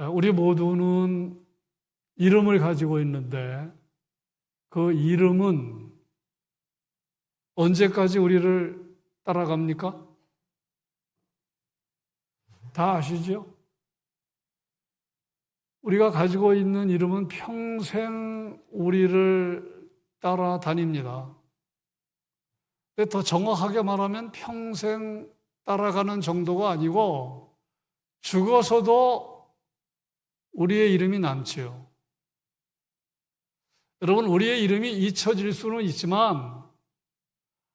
우리 모두는 이름을 가지고 있는데 그 이름은 언제까지 우리를 따라갑니까? 다 아시죠? 우리가 가지고 있는 이름은 평생 우리를 따라다닙니다. 근데 더 정확하게 말하면 평생 따라가는 정도가 아니고 죽어서도 우리의 이름이 남지요. 여러분, 우리의 이름이 잊혀질 수는 있지만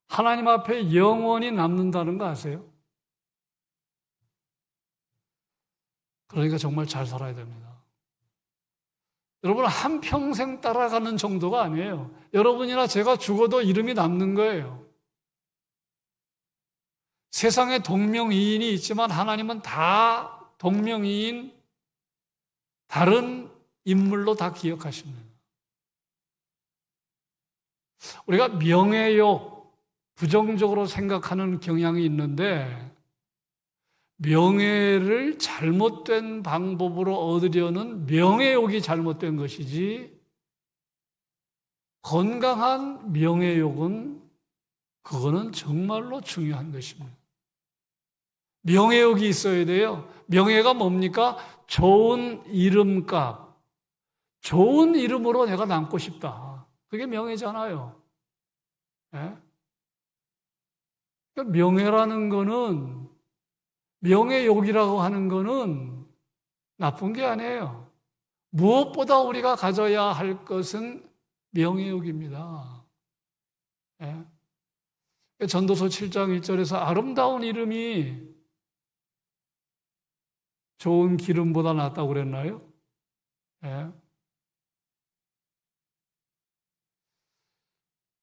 하나님 앞에 영원히 남는다는 거 아세요? 그러니까 정말 잘 살아야 됩니다. 여러분, 한평생 따라가는 정도가 아니에요. 여러분이나 제가 죽어도 이름이 남는 거예요. 세상에 동명이인이 있지만 하나님은 다 동명이인 다른 인물로 다 기억하십니다. 우리가 명예욕, 부정적으로 생각하는 경향이 있는데 명예를 잘못된 방법으로 얻으려는 명예욕이 잘못된 것이지 건강한 명예욕은 그거는 정말로 중요한 것입니다. 명예욕이 있어야 돼요. 명예가 뭡니까? 좋은 이름값, 좋은 이름으로 내가 남고 싶다. 그게 명예잖아요. 네? 그러니까 명예라는 거는, 명예욕이라고 하는 거는 나쁜 게 아니에요. 무엇보다 우리가 가져야 할 것은 명예욕입니다. 네? 전도서 7장 1절에서 아름다운 이름이 좋은 기름보다 낫다고 그랬나요? 네.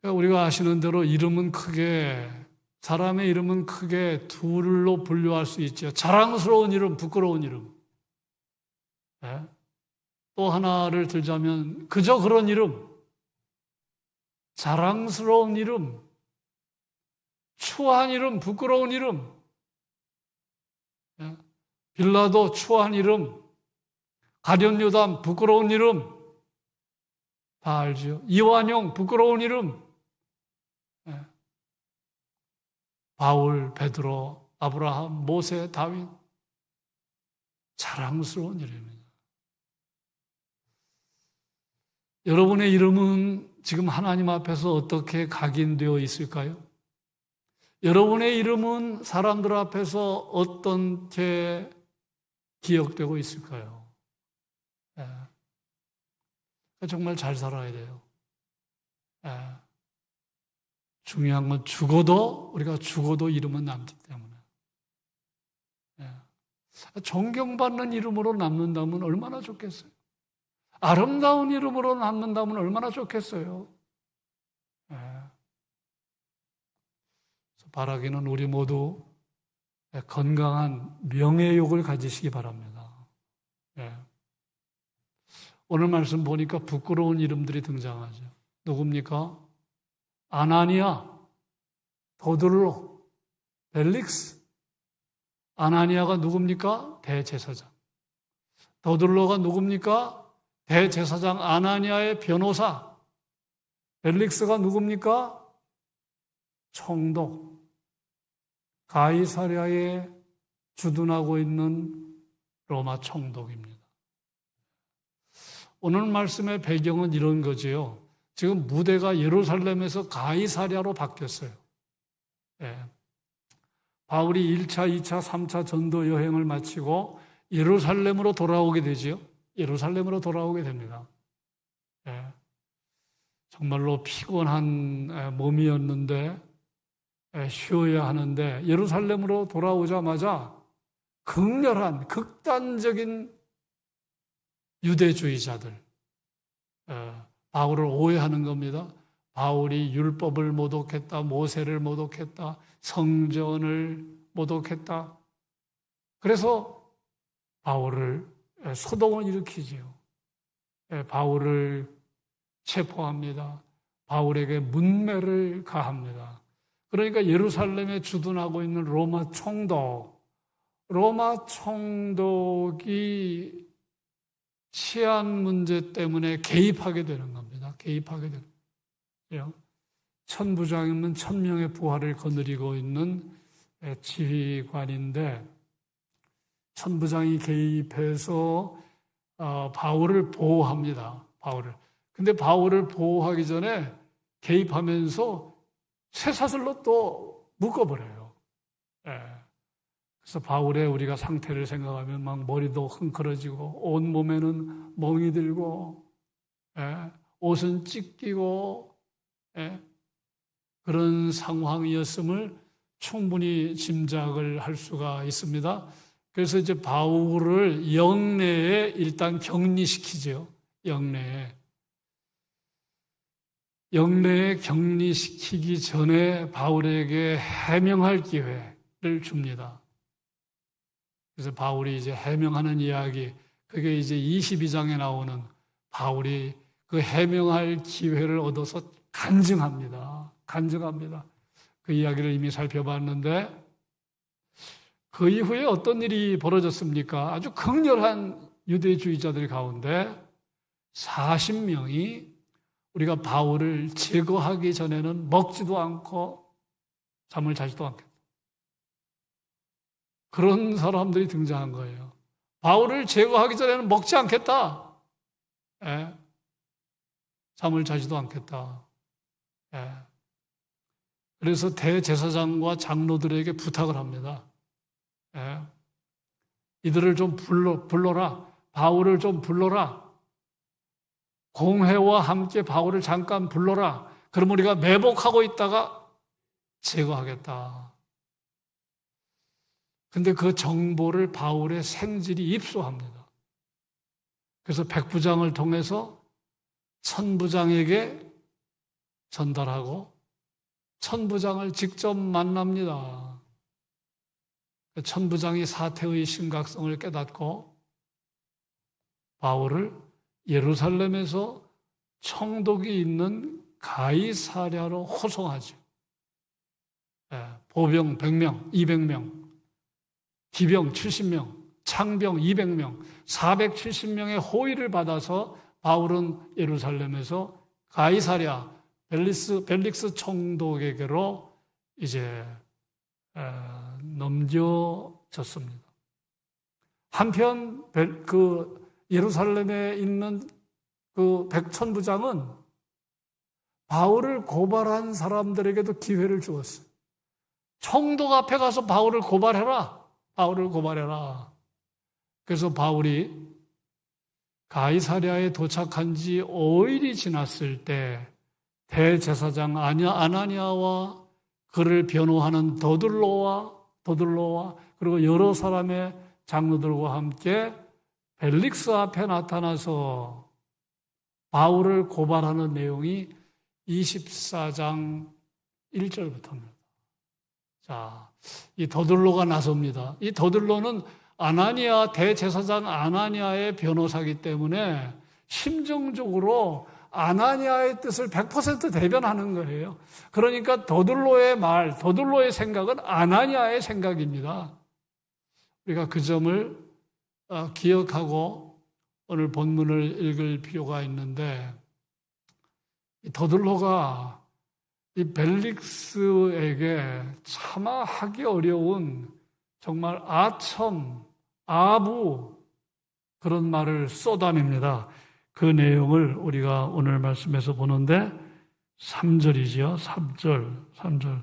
우리가 아시는 대로 이름은 크게, 사람의 이름은 크게 둘로 분류할 수 있죠. 자랑스러운 이름, 부끄러운 이름. 네. 또 하나를 들자면 그저 그런 이름, 자랑스러운 이름, 추한 이름, 부끄러운 이름. 네. 빌라도 추한 이름, 가룟유다 부끄러운 이름, 다 알죠. 이완용 부끄러운 이름, 바울, 베드로, 아브라함, 모세, 다윗, 자랑스러운 이름입니다. 여러분의 이름은 지금 하나님 앞에서 어떻게 각인되어 있을까요? 여러분의 이름은 사람들 앞에서 어떻게 기억되고 있을까요? 정말 잘 살아야 돼요. 중요한 건 우리가 죽어도 이름은 남기 때문에. 존경받는 이름으로 남는다면 얼마나 좋겠어요. 아름다운 이름으로 남는다면 얼마나 좋겠어요. 바라기는 우리 모두 건강한 명예욕을 가지시기 바랍니다. 오늘 말씀 보니까 부끄러운 이름들이 등장하죠. 누굽니까? 아나니아, 도들로, 벨릭스. 아나니아가 누굽니까? 대제사장. 도들로가 누굽니까? 대제사장 아나니아의 변호사. 벨릭스가 누굽니까? 총독. 가이사랴에 주둔하고 있는 로마 총독입니다. 오늘 말씀의 배경은 이런 거지요. 지금 무대가 예루살렘에서 가이사랴로 바뀌었어요. 바울이 1차, 2차, 3차 전도 여행을 마치고 예루살렘으로 돌아오게 되지요. 예루살렘으로 돌아오게 됩니다. 정말로 피곤한 몸이었는데 쉬어야 하는데 예루살렘으로 돌아오자마자 극렬한 극단적인 유대주의자들 바울을 오해하는 겁니다. 바울이 율법을 모독했다, 모세를 모독했다, 성전을 모독했다. 그래서 바울을 소동을 일으키지요. 바울을 체포합니다. 바울에게 문매를 가합니다. 그러니까 예루살렘에 주둔하고 있는 로마 총독이 치안 문제 때문에 개입하게 되는 겁니다. 개입하게 되는 거예요. 천부장이면 1000명의 부하를 거느리고 있는 지휘관인데 천부장이 개입해서 바울을 보호합니다. 바울을. 근데 바울을 보호하기 전에 개입하면서 쇠사슬로 또 묶어버려요. 그래서 바울의 우리가 상태를 생각하면 막 머리도 흥커러지고 온 몸에는 멍이 들고 옷은 찢기고 그런 상황이었음을 충분히 짐작을 할 수가 있습니다. 그래서 이제 바울을 영내에 일단 격리시키죠. 영내에 격리시키기 전에 바울에게 해명할 기회를 줍니다. 그래서 바울이 이제 해명하는 이야기, 그게 이제 22장에 나오는 바울이 그 해명할 기회를 얻어서 간증합니다. 그 이야기를 이미 살펴봤는데 그 이후에 어떤 일이 벌어졌습니까? 아주 강렬한 유대주의자들 가운데 40명이 우리가 바울을 제거하기 전에는 먹지도 않고 잠을 자지도 않겠다. 그런 사람들이 등장한 거예요. 바울을 제거하기 전에는 먹지 않겠다. 잠을 자지도 않겠다. 그래서 대제사장과 장로들에게 부탁을 합니다. 이들을 좀 불러라. 바울을 좀 불러라. 공회와 함께 바울을 잠깐 불러라. 그럼 우리가 매복하고 있다가 제거하겠다. 근데 그 정보를 바울의 생질이 입수합니다. 그래서 백부장을 통해서 천부장에게 전달하고 천부장을 직접 만납니다. 천부장이 사태의 심각성을 깨닫고 바울을 예루살렘에서 총독이 있는 가이사랴로 호송하죠. 보병 100명, 200명, 기병 70명, 창병 200명, 470명의 호위를 받아서 바울은 예루살렘에서 가이사랴 벨릭스 총독에게로 이제 넘겨졌습니다. 한편 그 예루살렘에 있는 그 백천부장은 바울을 고발한 사람들에게도 기회를 주었어요. 총독 앞에 가서 바울을 고발해라. 그래서 바울이 가이사랴에 도착한 지 5일이 지났을 때 대제사장 아나니아와 그를 변호하는 더둘로와 그리고 여러 사람의 장로들과 함께 벨릭스 앞에 나타나서 바울을 고발하는 내용이 24장 1절부터입니다. 자, 이 더둘로가 나섭니다. 이 더둘로는 대제사장 아나니아의 변호사이기 때문에 심정적으로 아나니아의 뜻을 100% 대변하는 거예요. 그러니까 더둘로의 생각은 아나니아의 생각입니다. 우리가 그 점을 기억하고 오늘 본문을 읽을 필요가 있는데 더둘로가 이 벨릭스에게 차마 하기 어려운 정말 아부 그런 말을 쏟아냅니다. 그 내용을 우리가 오늘 말씀에서 보는데 3절이죠. 3절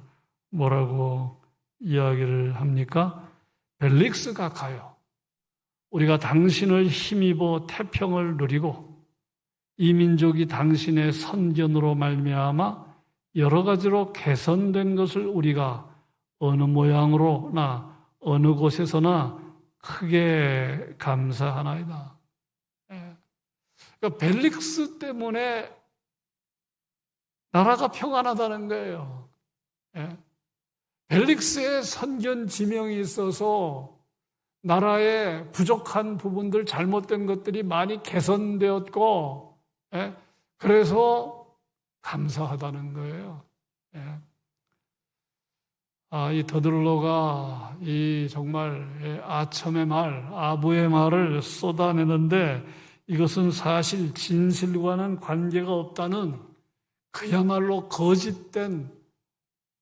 뭐라고 이야기를 합니까? 벨릭스가 가요. 우리가 당신을 힘입어 태평을 누리고 이 민족이 당신의 선견으로 말미암아 여러 가지로 개선된 것을 우리가 어느 모양으로나 어느 곳에서나 크게 감사하나이다. 그러니까 벨릭스 때문에 나라가 평안하다는 거예요. 벨릭스의 선견 지명이 있어서 나라의 부족한 부분들, 잘못된 것들이 많이 개선되었고, 그래서 감사하다는 거예요. 이 더둘로가 이 정말 아첨의 말, 아부의 말을 쏟아내는데 이것은 사실 진실과는 관계가 없다는 그야말로 거짓된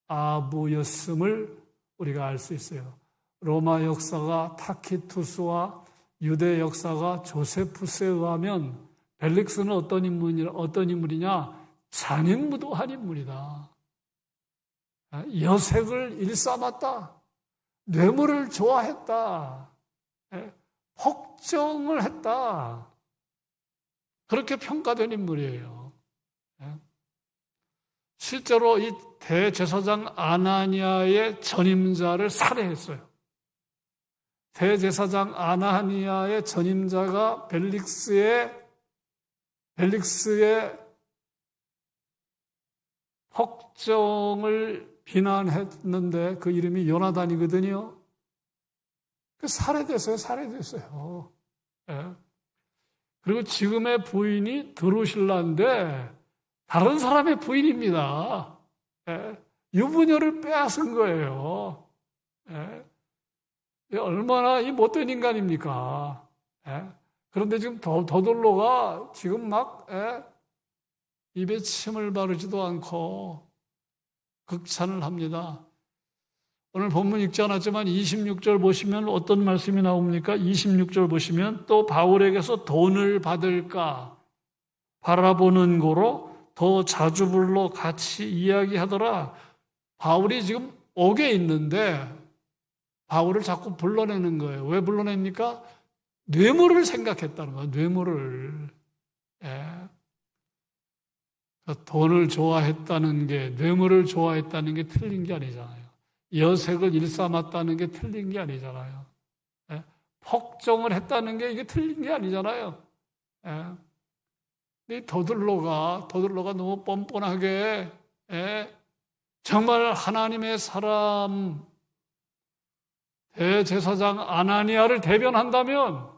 아부였음을 우리가 알 수 있어요. 로마 역사가 타키투스와 유대 역사가 조세푸스에 의하면 벨릭스는 어떤 인물이냐? 잔인무도한 인물이다. 여색을 일삼았다. 뇌물을 좋아했다. 폭정을 했다. 그렇게 평가된 인물이에요. 실제로 이 대제사장 아나니아의 전임자를 살해했어요. 대제사장 아나니아의 전임자가 벨릭스의 폭정을 비난했는데 그 이름이 요나단이거든요. 살해됐어요. 예. 그리고 지금의 부인이 드루실라인데 다른 사람의 부인입니다. 예. 유부녀를 빼앗은 거예요. 예. 얼마나 이 못된 인간입니까? 예. 그런데 지금 더둘로가 지금 막 입에 침을 바르지도 않고 극찬을 합니다. 오늘 본문 읽지 않았지만 26절 보시면 어떤 말씀이 나옵니까? 26절 보시면 또 바울에게서 돈을 받을까 바라보는 거로 더 자주 불러 같이 이야기하더라. 바울이 지금 옥에 있는데 바울을 자꾸 불러내는 거예요. 왜 불러냅니까? 뇌물을 생각했다는 거예요. 뇌물을. 예. 돈을 좋아했다는 게, 뇌물을 좋아했다는 게 틀린 게 아니잖아요. 여색을 일삼았다는 게 틀린 게 아니잖아요. 예? 폭정을 했다는 게 이게 틀린 게 아니잖아요. 예? 더들로가 너무 뻔뻔하게 정말 하나님의 사람 대제사장 아나니아를 대변한다면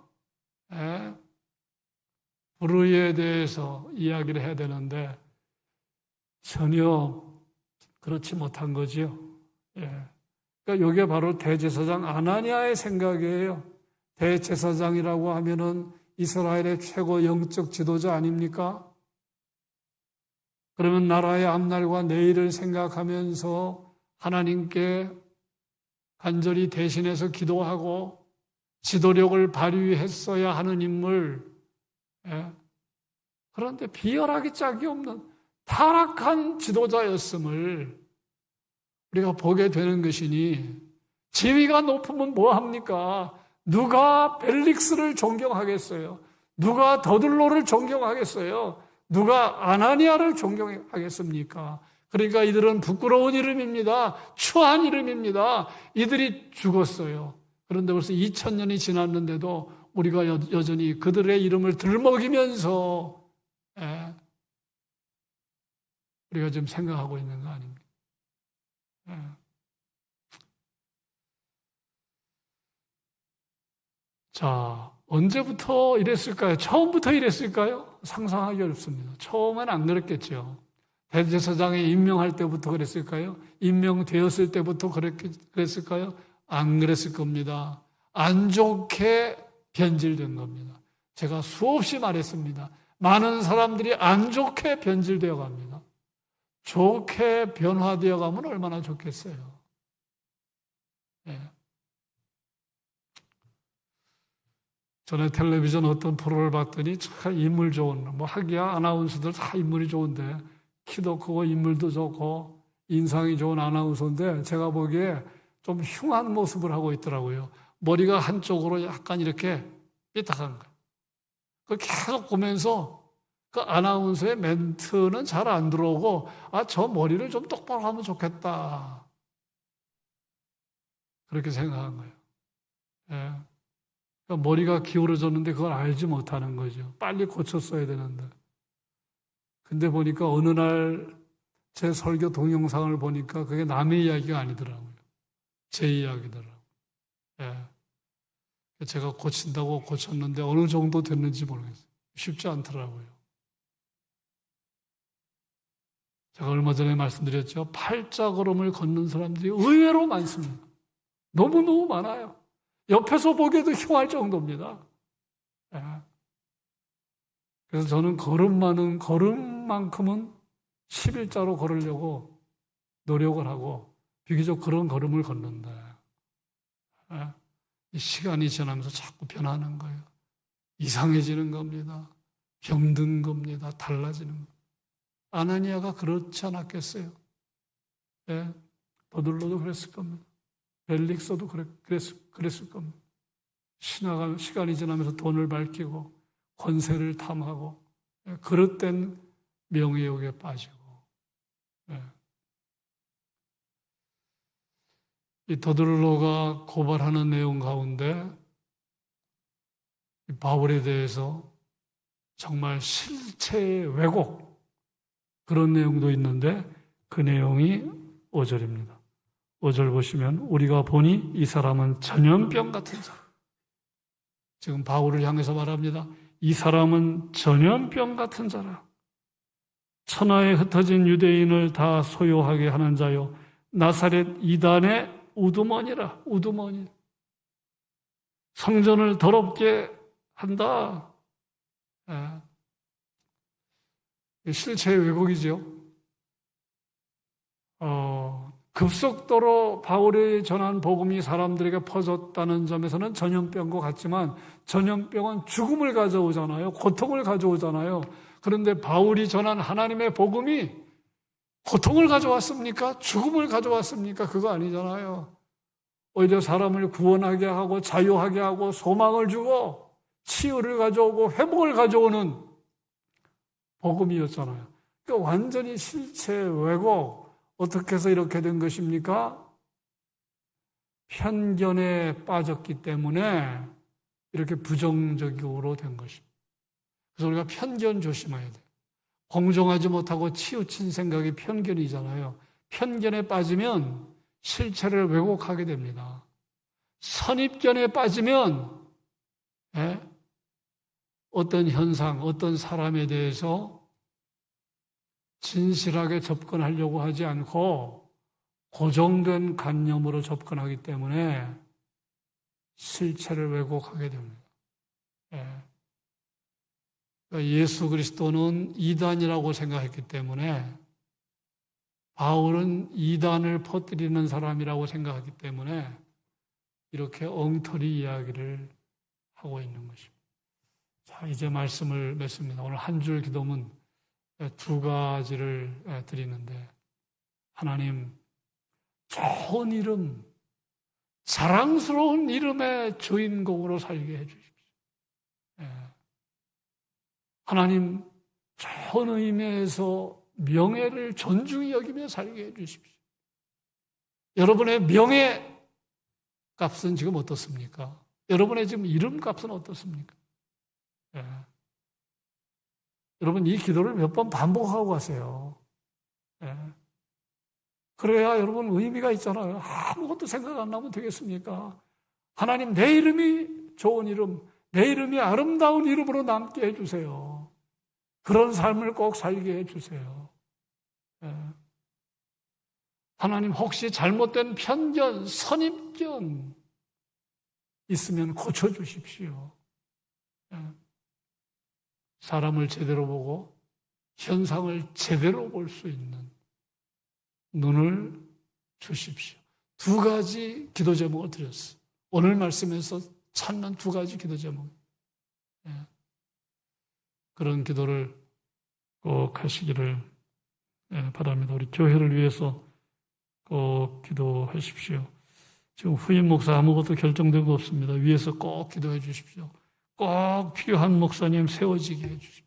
불의에 대해서 이야기를 해야 되는데 전혀 그렇지 못한 거지요. 그러니까 이게 바로 대제사장 아나니아의 생각이에요. 대제사장이라고 하면은 이스라엘의 최고 영적 지도자 아닙니까? 그러면 나라의 앞날과 내일을 생각하면서 하나님께 간절히 대신해서 기도하고 지도력을 발휘했어야 하는 인물. 그런데 비열하기 짝이 없는 타락한 지도자였음을 우리가 보게 되는 것이니 지위가 높으면 뭐합니까? 누가 벨릭스를 존경하겠어요? 누가 더들로를 존경하겠어요? 누가 아나니아를 존경하겠습니까? 그러니까 이들은 부끄러운 이름입니다. 추한 이름입니다. 이들이 죽었어요. 그런데 벌써 2000년이 지났는데도 우리가 여전히 그들의 이름을 들먹이면서 우리가 지금 생각하고 있는 거 아닙니까? 자, 언제부터 이랬을까요? 처음부터 이랬을까요? 상상하기 어렵습니다. 처음엔 안 그랬겠죠. 대제사장에 임명할 때부터 그랬을까요? 임명되었을 때부터 그랬을까요? 안 그랬을 겁니다. 안 좋게 변질된 겁니다. 제가 수없이 말했습니다. 많은 사람들이 안 좋게 변질되어 갑니다. 좋게 변화되어 가면 얼마나 좋겠어요. 전에 텔레비전 어떤 프로를 봤더니 참 인물 좋은, 하기야 아나운서들 다 인물이 좋은데 키도 크고 인물도 좋고 인상이 좋은 아나운서인데 제가 보기에 좀 흉한 모습을 하고 있더라고요. 머리가 한쪽으로 약간 이렇게 삐딱한 거예요. 그걸 계속 보면서 그 아나운서의 멘트는 잘 안 들어오고 저 머리를 좀 똑바로 하면 좋겠다. 그렇게 생각한 거예요. 그러니까 머리가 기울어졌는데 그걸 알지 못하는 거죠. 빨리 고쳤어야 되는데. 근데 보니까 어느 날 제 설교 동영상을 보니까 그게 남의 이야기가 아니더라고요. 제 이야기더라고요. 제가 고친다고 고쳤는데 어느 정도 됐는지 모르겠어요. 쉽지 않더라고요. 제가 얼마 전에 말씀드렸죠. 팔자걸음을 걷는 사람들이 의외로 많습니다. 너무너무 많아요. 옆에서 보기에도 흉할 정도입니다. 그래서 저는 걸음만큼은 11자로 걸으려고 노력을 하고 비교적 그런 걸음을 걷는데 이 시간이 지나면서 자꾸 변하는 거예요. 이상해지는 겁니다. 병든 겁니다. 달라지는 겁니다. 아나니아가 그렇지 않았겠어요? 예, 버들로도 그랬을 겁니다. 벨릭서도 그랬을 겁니다. 시간이 지나면서 돈을 밝히고 권세를 탐하고 그릇된 명예욕에 빠지고 이 더들로가 고발하는 내용 가운데 바울에 대해서 정말 실체의 왜곡 그런 내용도 있는데 그 내용이 5절입니다. 5절 보시면 우리가 보니 이 사람은 전염병 같은 사람. 지금 바울을 향해서 말합니다. 이 사람은 전염병 같은 자라. 천하에 흩어진 유대인을 다 소요하게 하는 자요. 나사렛 이단의 우두머니라. 우두머니. 성전을 더럽게 한다. 실체의 왜곡이죠. 급속도로 바울이 전한 복음이 사람들에게 퍼졌다는 점에서는 전염병과 같지만 전염병은 죽음을 가져오잖아요. 고통을 가져오잖아요. 그런데 바울이 전한 하나님의 복음이 고통을 가져왔습니까? 죽음을 가져왔습니까? 그거 아니잖아요. 오히려 사람을 구원하게 하고 자유하게 하고 소망을 주고 치유를 가져오고 회복을 가져오는 복음이었잖아요. 그러니까 완전히 실체 왜곡. 어떻게 해서 이렇게 된 것입니까? 편견에 빠졌기 때문에 이렇게 부정적으로 된 것입니다. 그래서 우리가 편견 조심해야 돼요. 공정하지 못하고 치우친 생각이 편견이잖아요. 편견에 빠지면 실체를 왜곡하게 됩니다. 선입견에 빠지면 어떤 현상, 어떤 사람에 대해서 진실하게 접근하려고 하지 않고 고정된 관념으로 접근하기 때문에 실체를 왜곡하게 됩니다. 예수 그리스도는 이단이라고 생각했기 때문에 바울은 이단을 퍼뜨리는 사람이라고 생각하기 때문에 이렇게 엉터리 이야기를 하고 있는 것입니다. 자, 이제 말씀을 맺습니다. 오늘 한 줄 기도문 두 가지를 드리는데 하나님 좋은 이름, 자랑스러운 이름의 주인공으로 살게 해주십시오. 하나님 좋은 의미에서 명예를 존중히 여기며 살게 해주십시오. 여러분의 명예 값은 지금 어떻습니까? 여러분의 지금 이름 값은 어떻습니까? 여러분 이 기도를 몇 번 반복하고 가세요. 그래야 여러분 의미가 있잖아요. 아무것도 생각 안 나면 되겠습니까? 하나님 내 이름이 좋은 이름, 내 이름이 아름다운 이름으로 남게 해주세요. 그런 삶을 꼭 살게 해주세요. 하나님 혹시 잘못된 편견, 선입견 있으면 고쳐주십시오. 사람을 제대로 보고 현상을 제대로 볼 수 있는 눈을 주십시오. 두 가지 기도 제목을 드렸어요. 오늘 말씀에서 찾는 두 가지 기도 제목. 그런 기도를 꼭 하시기를 바랍니다. 우리 교회를 위해서 꼭 기도하십시오. 지금 후임 목사 아무것도 결정되고 없습니다. 위에서 꼭 기도해 주십시오. 꼭 필요한 목사님 세워지게 해주십시오.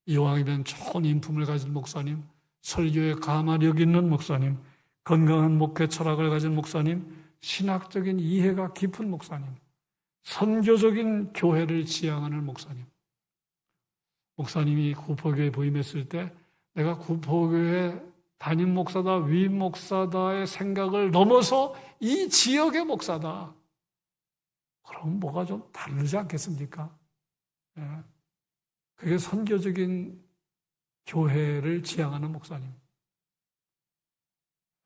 이왕이면 좋은 인품을 가진 목사님, 설교에 가마력 있는 목사님, 건강한 목회 철학을 가진 목사님, 신학적인 이해가 깊은 목사님, 선교적인 교회를 지향하는 목사님. 목사님이 구포교회에 부임했을 때 내가 구포교회 담임 목사다, 위임 목사다의 생각을 넘어서 이 지역의 목사다. 그럼 뭐가 좀 다르지 않겠습니까? 그게 선교적인 교회를 지향하는 목사님.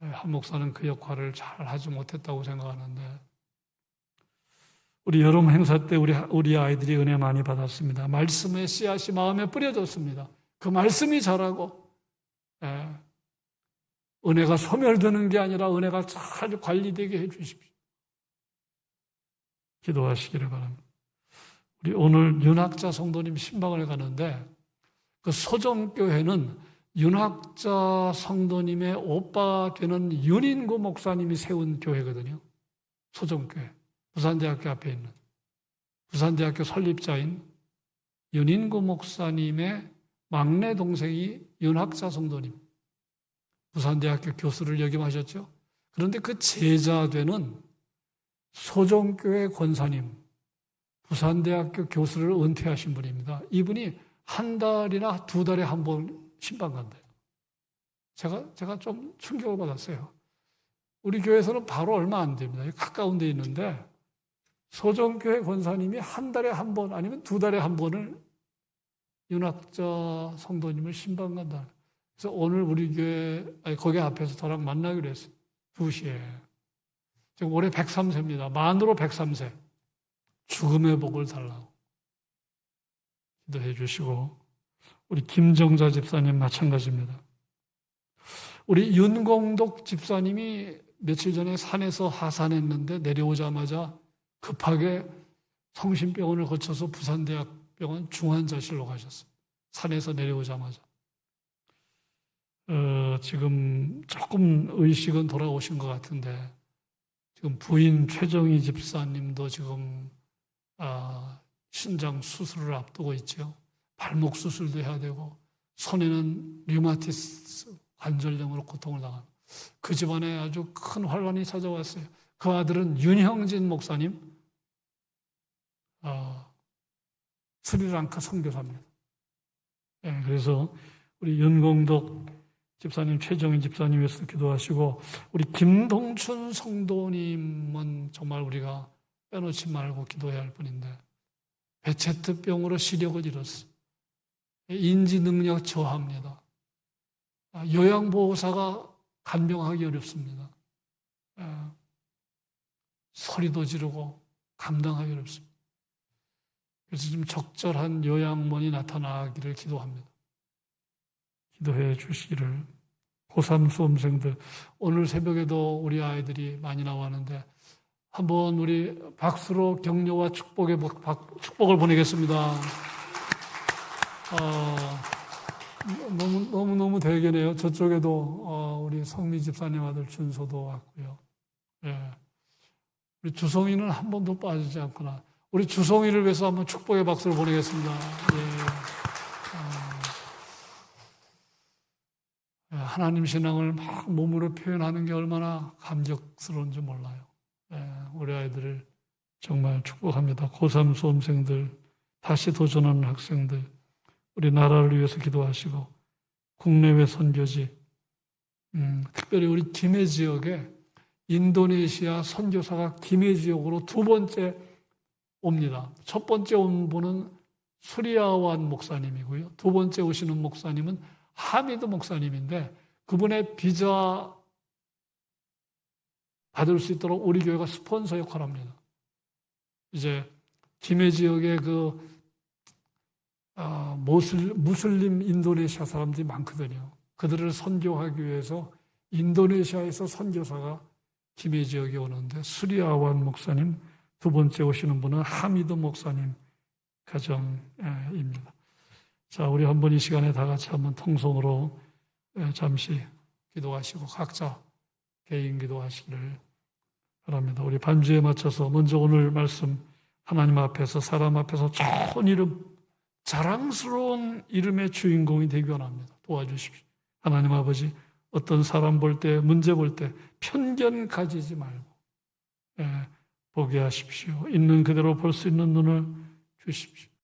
한 목사는 그 역할을 잘 하지 못했다고 생각하는데 우리 여름 행사 때 우리 아이들이 은혜 많이 받았습니다. 말씀의 씨앗이 마음에 뿌려졌습니다. 그 말씀이 자라고, 은혜가 소멸되는 게 아니라 은혜가 잘 관리되게 해 주십시오. 기도하시기를 바랍니다. 우리 오늘 윤학자 성도님 신방을 가는데 그 소정교회는 윤학자 성도님의 오빠 되는 윤인구 목사님이 세운 교회거든요. 소정교회. 부산대학교 앞에 있는 부산대학교 설립자인 윤인구 목사님의 막내 동생이 윤학자 성도님. 부산대학교 교수를 역임하셨죠. 그런데 그 제자 되는 소정교회 권사님, 부산대학교 교수를 은퇴하신 분입니다. 이분이 한 달이나 두 달에 한 번 신방 간대요. 제가 좀 충격을 받았어요. 우리 교회에서는 바로 얼마 안 됩니다. 가까운 데 있는데 소정교회 권사님이 한 달에 한 번 아니면 두 달에 한 번을 윤학자 성도님을 신방 간다. 그래서 오늘 우리 교회, 거기 앞에서 저랑 만나기로 했어요. 2시에. 지금 올해 103세입니다. 만으로 103세. 죽음의 복을 달라고. 기도해 주시고, 우리 김정자 집사님 마찬가지입니다. 우리 윤공덕 집사님이 며칠 전에 산에서 하산했는데 내려오자마자 급하게 성심병원을 거쳐서 부산대학병원 중환자실로 가셨어요. 산에서 내려오자마자. 지금 조금 의식은 돌아오신 것 같은데 지금 부인 최정희 집사님도 지금 신장 수술을 앞두고 있죠. 발목 수술도 해야 되고 손에는 류마티스 관절염으로 고통을 당합니다. 그 집안에 아주 큰 환란이 찾아왔어요. 그 아들은 윤형진 목사님, 스리랑카 선교사입니다. 그래서 우리 윤공덕 집사님, 최정인 집사님 위해서 기도하시고, 우리 김동춘 성도님은 정말 우리가 빼놓지 말고 기도해야 할 분인데 베체트병으로 시력을 잃었어요. 인지 능력 저하입니다. 요양보호사가 간병하기 어렵습니다. 소리도 지르고 감당하기 어렵습니다. 그래서 좀 적절한 요양원이 나타나기를 기도합니다. 기도해 주시기를. 고3 수험생들, 오늘 새벽에도 우리 아이들이 많이 나왔는데 한번 우리 박수로 격려와 축복을 보내겠습니다. 너무 대견해요. 저쪽에도 우리 성미 집사님 아들 준서도 왔고요. 우리 주성이는 한 번도 빠지지 않구나. 우리 주성이를 위해서 한번 축복의 박수를 보내겠습니다. 하나님 신앙을 막 몸으로 표현하는 게 얼마나 감격스러운지 몰라요. 우리 아이들을 정말 축복합니다. 고3 수험생들, 다시 도전하는 학생들, 우리 나라를 위해서 기도하시고, 국내외 선교지, 특별히 우리 김해 지역에 인도네시아 선교사가 김해 지역으로 두 번째 옵니다. 첫 번째 온 분은 수리아완 목사님이고요. 두 번째 오시는 목사님은 하미드 목사님인데 그분의 비자 받을 수 있도록 우리 교회가 스폰서 역할을 합니다. 이제 김해 지역에 무슬림 인도네시아 사람들이 많거든요. 그들을 선교하기 위해서 인도네시아에서 선교사가 김해 지역에 오는데 수리아완 목사님, 두 번째 오시는 분은 하미드 목사님 가정입니다. 자, 우리 한번 이 시간에 다 같이 한번 통성으로 잠시 기도하시고 각자 개인 기도하시기를 바랍니다. 우리 반주에 맞춰서 먼저 오늘 말씀 하나님 앞에서 사람 앞에서 좋은 이름, 자랑스러운 이름의 주인공이 되기 원합니다. 도와주십시오. 하나님 아버지, 어떤 사람 볼 때, 문제 볼 때 편견 가지지 말고 보게 하십시오. 있는 그대로 볼 수 있는 눈을 주십시오.